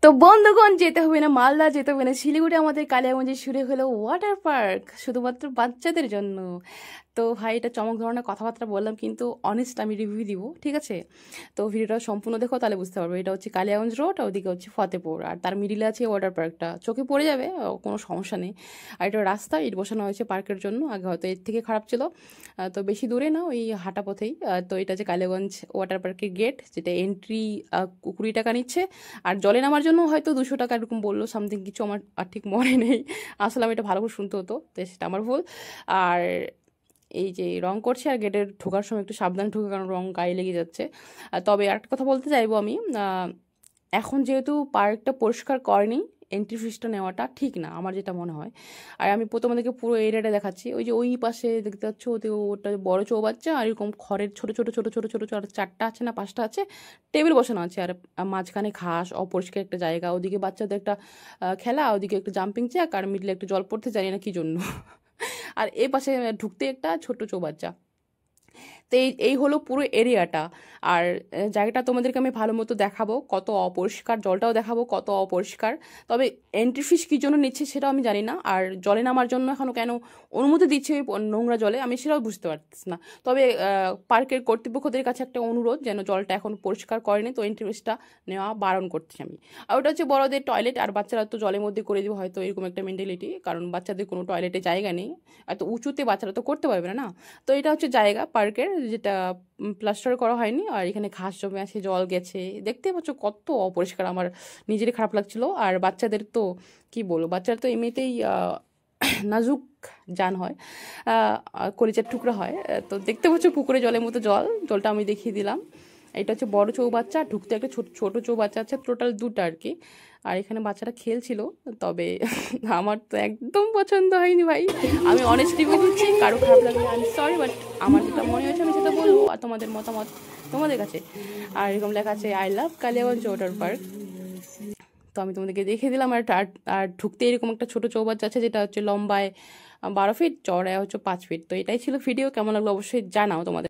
তো বন্ধুগণ, যেতে হবে না মালদা, যেতে হবে না শিলিগুড়ি, আমাদের কালিয়াগঞ্জে শুরু হলো ওয়াটার পার্ক শুধুমাত্র বাচ্চাদের জন্য। তো ভাই, এটা চমক ধরনের কথাবার্তা বললাম, কিন্তু অনেস্ট আমি রিভিউ দিব, ঠিক আছে? তো ভিডিওটা সম্পূর্ণ দেখো, তাহলে বুঝতে পারবে। এটা হচ্ছে কালিয়াগঞ্জ রোড, আর ওদিকে হচ্ছে ফতেপুর, আর তার মিডিলে আছে ওয়াটার পার্কটা। চোখে পড়ে যাবে, কোনো সমস্যা নেই। আর এটা রাস্তা ইট বসানো হয়েছে পার্কের জন্য, আগে হয়তো এর থেকে খারাপ ছিল। তো বেশি দূরে না, ওই হাঁটা পথেই। তো এটা হচ্ছে কালিয়াগঞ্জ ওয়াটার পার্কের গেট, যেটা এন্ট্রি 20 টাকা নিচ্ছে। আর জলে নামার জন্য হয়তো 200 টাকা এরকম বললো, সামথিং কিছু, আমার আর ঠিক মনে নেই। আসলে আমি এটা ভালো করে শুনতে হতো, তো সেটা আমার ভুল। আর এই যে রং করছে, আর গেটের ঢোকার সময় একটু সাবধানে ঢুকে, কারণ রং গায়ে লেগে যাচ্ছে। তবে আরেকটা কথা বলতে চাইবো আমি, এখন যেহেতু পার্কটা পরিষ্কার করেনি, এন্ট্রি ফিসটা নেওয়াটা ঠিক না, আমার যেটা মনে হয়। আর আমি তোমাদেরকে পুরো এরিয়াটা দেখাচ্ছি। ওই যে ওই পাশে দেখতে পাচ্ছ, ওটা বড় চৌবাচ্চা, আর এরকম খড়ের ছোট ছোট ছোট ছোট ছোট ছোট 4টা আছে না 5টা আছে টেবিল বসানো আছে। আর মাঝখানে ঘাস, অপরিষ্কার একটা জায়গা, ওদিকে বাচ্চাদের একটা খেলা, ওদিকে একটা জাম্পিং জ্যাক, আর মিডলে একটা জল পড়তে, জানি না কি জন্য। আর এই পাশে ঢুকতে একটা ছোট্ট চৌবাচ্চা। তো এই এই হলো পুরো এরিয়াটা। আর জায়গাটা তোমাদেরকে আমি ভালো মতো দেখাবো, কত অপরিষ্কার, জলটাও দেখাবো কত অপরিষ্কার। তবে এন্ট্রি ফিস কী জন্য নিচ্ছে সেটাও আমি জানি না, আর জলে নামার জন্য এখনও কেন অনুমতি দিচ্ছে ওই নোংরা জলে, আমি সেটাও বুঝতে পারতেছি না। তবে পার্কের কর্তৃপক্ষদের কাছে একটা অনুরোধ, যেন জলটা এখন পরিষ্কার করেনি, তো এন্ট্রি ফিসটা নেওয়া বারণ করছি আমি। আর ওটা হচ্ছে বড়দের টয়লেট, আর বাচ্চারা তো জলের মধ্যে করে দেবো হয়তো, এরকম একটা মেন্টালিটি, কারণ বাচ্চাদের কোনো টয়লেটে জায়গা নেই, এত উঁচুতে বাচ্চারা তো করতে পারবে না না। তো এটা হচ্ছে জায়গা পার্কের, যেটা প্লাস্টার করা হয়নি, আর এখানে ঘাস জমে আছে, জল গেছে, দেখতে পাচ্ছ কত অপরিষ্কার, আমার নিজেরই খারাপ লাগছিল। আর বাচ্চাদের তো কি বলবো, বাচ্চারা তো এমনিতেই নাজুক জান হয়, কলিজার টুকরা হয়। তো দেখতে পাচ্ছ পুকুরে জলের মতো জল, জলটা আমি দেখিয়ে দিলাম। এটা হচ্ছে বড় চৌবাচ্চা, ঢুকতে একটা ছোট ছোট চৌবাচ্চা আছে, টোটাল 2টা আর কি। আর এখানে বাচ্চারা খেলছিল, তবে আমার তো একদম পছন্দ হয়নি ভাই। আমি অনেস্ট রিভিউ দিচ্ছি, কারো খারাপ লাগলে আমি সরি, বাট আমার যেটা মনে হয়েছে আমি সেটা বলবো, আর তোমাদের মতামত তোমাদের কাছে। আর এরকম লেখা আছে I love Kaliaganj water park. তো আমি তোমাদেরকে দেখিয়ে দিলাম। আর আর ঢুকতে এরকম একটা ছোট চৌবাচ্চা আছে, যেটা হচ্ছে লম্বায় 12 ফিট, চড়ায় হচ্ছে 5 ফিট। তো এটাই ছিল ভিডিও, কেমন লাগলো অবশ্যই জানাও তোমাদের।